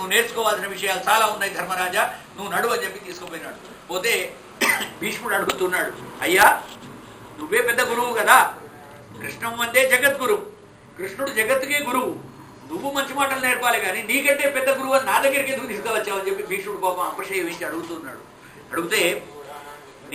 నువ్వు నేర్చుకోవాల్సిన విషయాలు చాలా ఉన్నాయి ధర్మరాజా, నువ్వు నడువు అని చెప్పి తీసుకుపోయినాడు. పోతే భీష్ముడు అడుగుతున్నాడు, అయ్యా నువ్వే పెద్ద గురువు కదా, కృష్ణం అంటే జగద్గురు, కృష్ణుడు జగత్తుకే గురువు, నువ్వు మంచి మాటలు నేర్పాలి కానీ నీకంటే పెద్ద గురువు అని నా దగ్గరికి ఎందుకు తీసుకువచ్చావని చెప్పి భీష్ముడు పాపం అపశయం వేసి అడుగుతున్నాడు. అడిగితే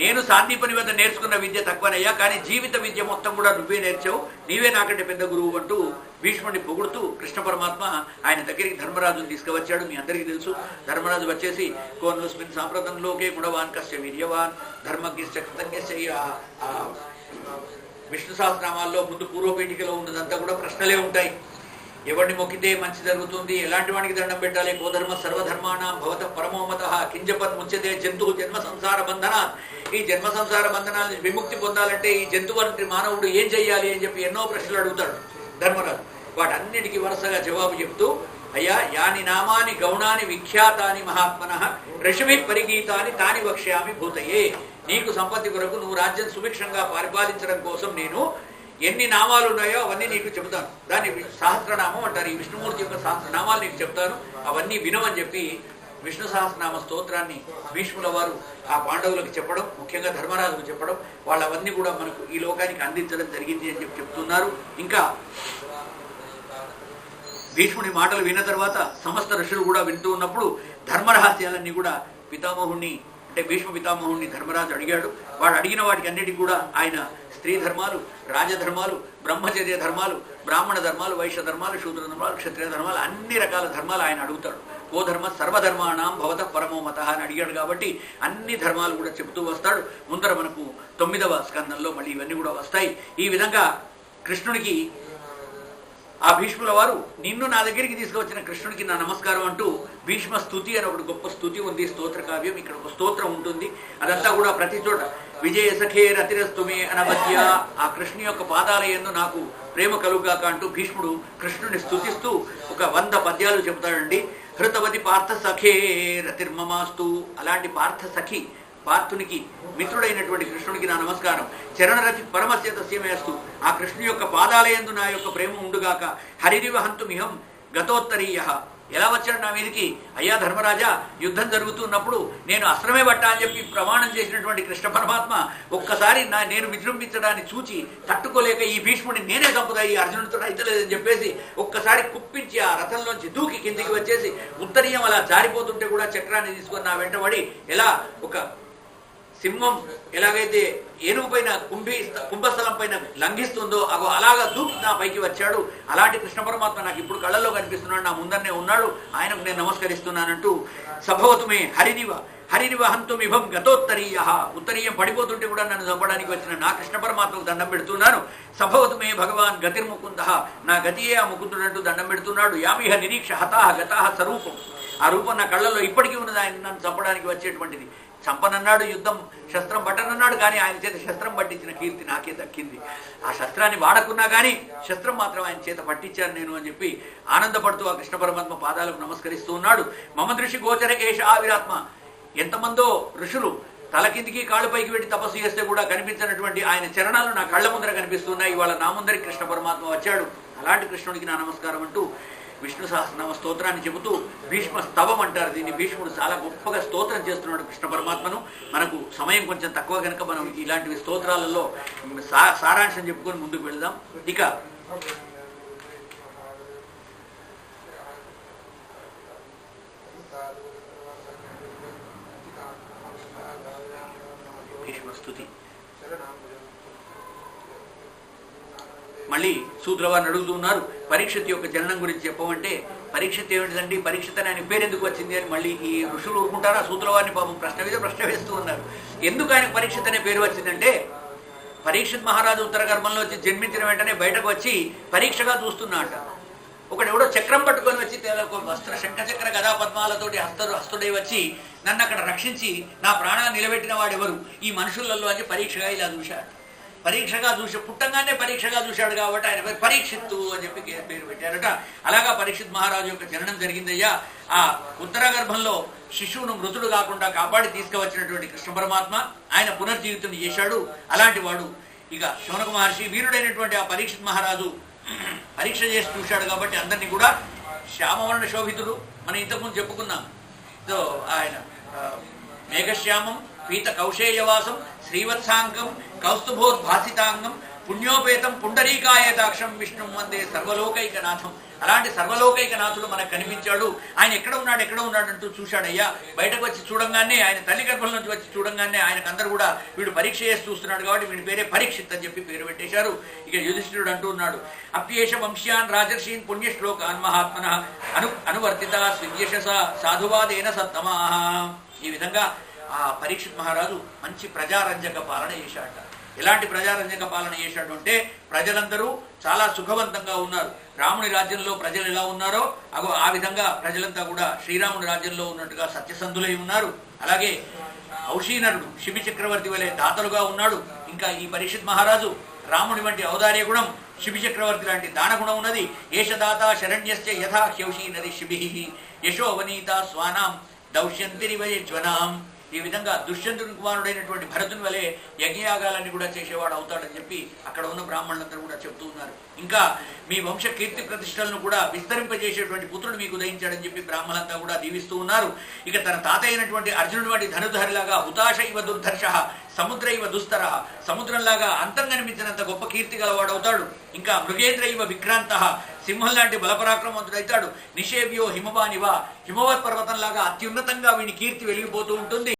నేను సాందీపని వద్ద నేర్చుకున్న విద్య తక్కువనయ్యా, కానీ జీవిత విద్య మొత్తం కూడా నువ్వే నేర్చావు, నీవే నాకంటే పెద్ద గురువు అంటూ భీష్ముడిని పొగుడుతూ కృష్ణ పరమాత్మ ఆయన దగ్గరికి ధర్మరాజుని తీసుకువచ్చాడు. మీ అందరికీ తెలుసు, ధర్మరాజు వచ్చేసి కోన్వస్మిన్ సాంప్రదంలోకే గుణవాన్ కస్య వీర్యవాన్ ధర్మజ్ఞస్య కృతజ్ఞస్య. విష్ణు సహస్రనామాల్లో ముందు పూర్వపీఠికలో ఉన్నదంతా కూడా ప్రశ్నలే ఉంటాయి. ఎవరిని మొక్కితే మంచి జరుగుతుంది, ఎలాంటి వానికి దండం పెట్టాలి, గోధర్మ సర్వధర్మాణం భవత పరమోమత కింజపన్ ముచ్యతే జంతు జన్మ సంసార బంధన. ఈ జన్మ సంసార బంధనాన్ని విముక్తి పొందాలంటే ఈ జంతువు వంటి మానవుడు ఏం చెయ్యాలి అని చెప్పి ఎన్నో ప్రశ్నలు అడుగుతాడు ధర్మరాజు. వాటన్నిటికీ వరుసగా జవాబు చెప్తూ, అయ్యా యాని నామాని గౌణాని విఖ్యాతాని మహాత్మనః ఋషిభి పరిగీతాని తాని వక్ష్యామి భూతయే. నీకు సంపత్తి కొరకు నువ్వు రాజ్యం సుభిక్షంగా పరిపాలించడం కోసం నేను ఎన్ని నామాలు ఉన్నాయో అవన్నీ నీకు చెబుతాను. దాన్ని సహస్రనామం అంటారు. ఈ విష్ణుమూర్తి యొక్క సహస్రనామాలు నీకు చెప్తాను, అవన్నీ వినమని చెప్పి విష్ణు సహస్రనామ స్తోత్రాన్ని భీష్ముల వారు ఆ పాండవులకు చెప్పడం, ముఖ్యంగా ధర్మరాజుకు చెప్పడం, వాళ్ళవన్నీ కూడా మనకు ఈ లోకానికి అందించడం జరిగింది అని చెప్పి చెప్తున్నారు. ఇంకా భీష్ముడి మాటలు విన్న తర్వాత సమస్త ఋషులు కూడా వింటూ ఉన్నప్పుడు ధర్మరహస్యాలన్నీ కూడా పితామహుణ్ణి అంటే భీష్మ పితామహుణ్ణి ధర్మరాజు అడిగాడు. వాడు అడిగిన వాటికి అన్నిటికీ కూడా ఆయన స్త్రీ ధర్మాలు, రాజధర్మాలు, బ్రహ్మచర్య ధర్మాలు, బ్రాహ్మణ ధర్మాలు, వైశ్య ధర్మాలు, శూద్ర ధర్మాలు, క్షత్రియ ధర్మాలు, అన్ని రకాల ధర్మాలు ఆయన అడుగుతాడు. ఓ ధర్మ సర్వధర్మాణం భవత పరమోమత అని అడిగాడు కాబట్టి అన్ని ధర్మాలు కూడా చెబుతూ వస్తాడు. ముందర మనకు 9వ స్కందంలో మళ్ళీ ఇవన్నీ కూడా వస్తాయి. ఈ విధంగా కృష్ణుడికి ఆ భీష్ముల వారు నిన్ను నా దగ్గరికి తీసుకువచ్చిన కృష్ణుడికి నా నమస్కారం అంటూ భీష్మ స్తుతి అని ఒకటి గొప్ప స్తుతి ఉంది, స్తోత్ర కావ్యం. ఇక్కడ ఒక స్తోత్రం ఉంటుంది, అదంతా కూడా ప్రతి చోట విజయ సఖే రతిరస్తుమే అనవద్య, ఆ కృష్ణు యొక్క పాదాల యందు నాకు ప్రేమ కలుగాక అంటూ భీష్ముడు కృష్ణుడిని స్తుతిస్తూ ఒక 100 పద్యాలు చెబుతాడండి. హృతవతి పార్థ సఖే రతిర్మమాస్తు, అలాంటి పార్థ సఖి పార్థునికి మిత్రుడైనటువంటి కృష్ణుడికి నా నమస్కారం. చరణరతి పరమస్య తస్యమేస్తు, ఆ కృష్ణు యొక్క పాదాలయందు నా యొక్క ప్రేమ ఉండుగాక. హరిరివ హంతుమిహం గతోత్తరీయ, ఎలా వచ్చాడు నా మీదికి, అయ్యా ధర్మరాజా యుద్ధం జరుగుతున్నప్పుడు నేను అస్త్రమే పట్టా అని చెప్పి ప్రమాణం చేసినటువంటి కృష్ణ పరమాత్మ ఒక్కసారి నేను విజృంభించడాన్ని చూచి తట్టుకోలేక ఈ భీష్ముడిని నేనే చంపుతా, ఈ అర్జునుడితో అయితలేదని చెప్పేసి ఒక్కసారి కుప్పించి ఆ రథంలోంచి దూకి కిందికి వచ్చేసి ఉత్తరీయం అలా జారిపోతుంటే కూడా చక్రాన్ని తీసుకొని నా వెంటబడి ఎలా ఒక సింహం ఎలాగైతే ఏనుగు పైన కుంభస్థలం పైన లంఘిస్తుందో అలాగా దూకి నా పైకి వచ్చాడు. అలాంటి కృష్ణ పరమాత్మ నాకు ఇప్పుడు కళ్ళల్లో కనిపిస్తున్నాడు, నా ముందరనే ఉన్నాడు, ఆయనకు నేను నమస్కరిస్తున్నానంటూ సభవతుమే హరినివ హంతుమిభం గతోత్తరీయ, ఉత్తరీయం పడిపోతుంటే కూడా నన్ను చంపడానికి వచ్చిన నా కృష్ణ పరమాత్మకు దండం పెడుతున్నాను. సభవతుమే భగవాన్ గతిర్ముకుంద, నా గతియే ఆ ముకుందుడంటూ దండం పెడుతున్నాడు. యామిహ నిరీక్ష హతాహ గతాహ స్వరూపం, ఆ రూపం నా కళ్ళల్లో ఇప్పటికీ ఉన్నది, ఆయన నన్ను చంపడానికి వచ్చేటువంటిది. చంపనన్నాడు, యుద్ధం శస్త్రం పట్టనన్నాడు, కానీ ఆయన చేత శస్త్రం పట్టించిన కీర్తి నాకే దక్కింది. ఆ శస్త్రాన్ని వాడకున్నా కానీ శస్త్రం మాత్రం ఆయన చేత పట్టించాను నేను అని చెప్పి ఆనందపడుతూ ఆ కృష్ణ పరమాత్మ పాదాలకు నమస్కరిస్తూ ఉన్నాడు. మమ దృష్టి గోచర ఏష ఆవిరాత్మ, ఎంతమందో ఋషులు తల కిందికి కాళ్ళు పైకి పెట్టి తపస్సు చేస్తే కూడా కనిపించినటువంటి ఆయన చరణాలు నా కళ్ళ ముందర కనిపిస్తున్నాయి. ఇవాళ నా ముందరికి కృష్ణ పరమాత్మ వచ్చాడు, అలాంటి కృష్ణుడికి నా నమస్కారం అంటూ విష్ణు సహస్రనామ స్తోత్రాన్ని చెబుతూ భీష్మ స్తవం అంటారు దీన్ని. భీష్ముడు చాలా గొప్పగా స్తోత్రం చేస్తున్నాడు కృష్ణ పరమాత్మను. మనకు సమయం కొంచెం తక్కువ కనుక మనం ఇలాంటివి స్తోత్రాలలో సారాంశం చెప్పుకొని ముందుకు వెళదాం. ఇక భీష్మ స్తుతి మళ్ళీ శూద్రవారిని అడుగుతున్నారు, పరీక్షిత్ యొక్క జననం గురించి చెప్పమంటే పరీక్షిత్ ఏమిటిదండి, పరీక్షిత్ అని ఆయన పేరు ఎందుకు వచ్చింది అని మళ్ళీ ఈ ఋషులు ఊరుకుంటారా? శూద్రవారిని పాపం ప్రశ్న వేస్తూ ఉన్నారు. ఎందుకు ఆయనకు పరీక్షిత్ అనే పేరు వచ్చిందంటే, పరీక్షిత్ మహారాజు ఉత్తర గర్భంలో వచ్చి జన్మించిన వెంటనే బయటకు వచ్చి పరీక్షగా చూస్తున్నాట. ఒకడెవడో చక్రం పట్టుకొని వచ్చి వస్త్ర శంఖచక్ర గదా పద్మాలతోటి హస్తుడై వచ్చి నన్ను అక్కడ రక్షించి నా ప్రాణాన్ని నిలబెట్టిన వాడెవరు ఈ మనుషులలో అని పరీక్షగా ఇలా చూశాడు. పరీక్షగా పుట్టంగానే పరీక్షగా చూశాడు కాబట్టి ఆయన పేరు పరీక్షిత్తు అని చెప్పి పేరు పెట్టారట. అలాగా పరీక్షిత్ మహారాజు యొక్క జననం జరిగిందయ్యా. ఆ ఉత్తర గర్భంలో శిశువును మృతుడు కాకుండా కాపాడి తీసుకువచ్చినటువంటి కృష్ణ పరమాత్మ ఆయన పునర్జీవితం చేశాడు. అలాంటి వాడు ఇక శౌనక మహర్షి వీరుడైనటువంటి ఆ పరీక్షిత్ మహారాజు పరీక్ష చేసి చూశాడు కాబట్టి అందరినీ కూడా శ్యామవర్ణ శోభితుడు మనం ఇంతకుముందు చెప్పుకున్నాం. సో ఆయన మేఘశ్యామం పీత కౌశేయవాసం శ్రీవత్సాంగం కౌస్తుభోద్భాసితాంగం పుణ్యోపేతం పుండరీకాయతాక్షం విష్ణుం వందే సర్వలోకైకనాథం. అలాంటి సర్వలోకైకనాథుడు మనకు కనిపించాడు. ఆయన ఎక్కడ ఉన్నాడు అంటూ చూశాడయ్యా. బయటకు వచ్చి చూడంగానే, ఆయన తల్లి గర్భం నుంచి వచ్చి చూడంగానే ఆయనకు అందరూ కూడా వీడు పరీక్ష చేసి చూస్తున్నాడు కాబట్టి వీడి పేరే పరీక్షిత్ అని చెప్పి పేరు పెట్టేశారు. ఇక యుధిష్ఠిరుడు అంటూ ఉన్నాడు, అప్యేష వంశ్యాన్ రాజర్షీన్ పుణ్యశ్లోకాన్ మహాత్మన అనువర్తిత స్విద్యశస సాధువాదేన సత్తమా. ఈ విధంగా ఆ పరీక్షిత్ మహారాజు మంచి ప్రజారంజక పాలన చేశాట. ఎలాంటి ప్రజారంజక పాలన చేశాడు అంటే, ప్రజలందరూ చాలా సుఖవంతంగా ఉన్నారు. రాముని రాజ్యంలో ప్రజలు ఎలా ఉన్నారో అగో ఆ విధంగా ప్రజలంతా కూడా శ్రీరాముని రాజ్యంలో ఉన్నట్టుగా సత్యసంధులై ఉన్నారు. అలాగే ఔషీనరుడు శిబి చక్రవర్తి వలె దాతలుగా ఉన్నాడు. ఇంకా ఈ పరీక్షిత్ మహారాజు రాముని వంటి ఔదార్య గుణం, శిబి చక్రవర్తి లాంటి దానగుణం ఉన్నది. ఏషదాత శరణ్యస్య యథా హ్యౌషీనరి శిబి యశోవనీత స్వానాం దౌష్యంతిరివయజ్వనాం. ఈ విధంగా దుష్యంతుని కుమారుడైనటువంటి భరతుని వలె యజ్ఞయాగాలన్నీ కూడా చేసేవాడు అవుతాడని చెప్పి అక్కడ ఉన్న బ్రాహ్మణులందరూ కూడా చెప్తూ ఉన్నారు. ఇంకా మీ వంశ కీర్తి ప్రతిష్టలను కూడా విస్తరింపజేసేటువంటి పుత్రుడు మీకు ఉదయించాడని చెప్పి బ్రాహ్మణులంతా కూడా దీవిస్తూ ఉన్నారు. ఇక తన తాత అయినటువంటి అర్జునుడి వంటి ధనుధరిలాగా హుతాశ ఇవ దుర్ధర్ష సముద్ర ఇవ దుస్తర, సముద్రంలాగా అంతం కనిపించినంత గొప్ప కీర్తి గలవాడవుతాడు. ఇంకా మృగేంద్ర ఇవ విక్రాంత, సింహం లాంటి బలపరాక్రమవంతుడైతాడు. నిషేవ్యో హిమవానివ, హిమవత్ పర్వతంలాగా అత్యున్నతంగా వీని కీర్తి వెలిగిపోతూ ఉంటుంది.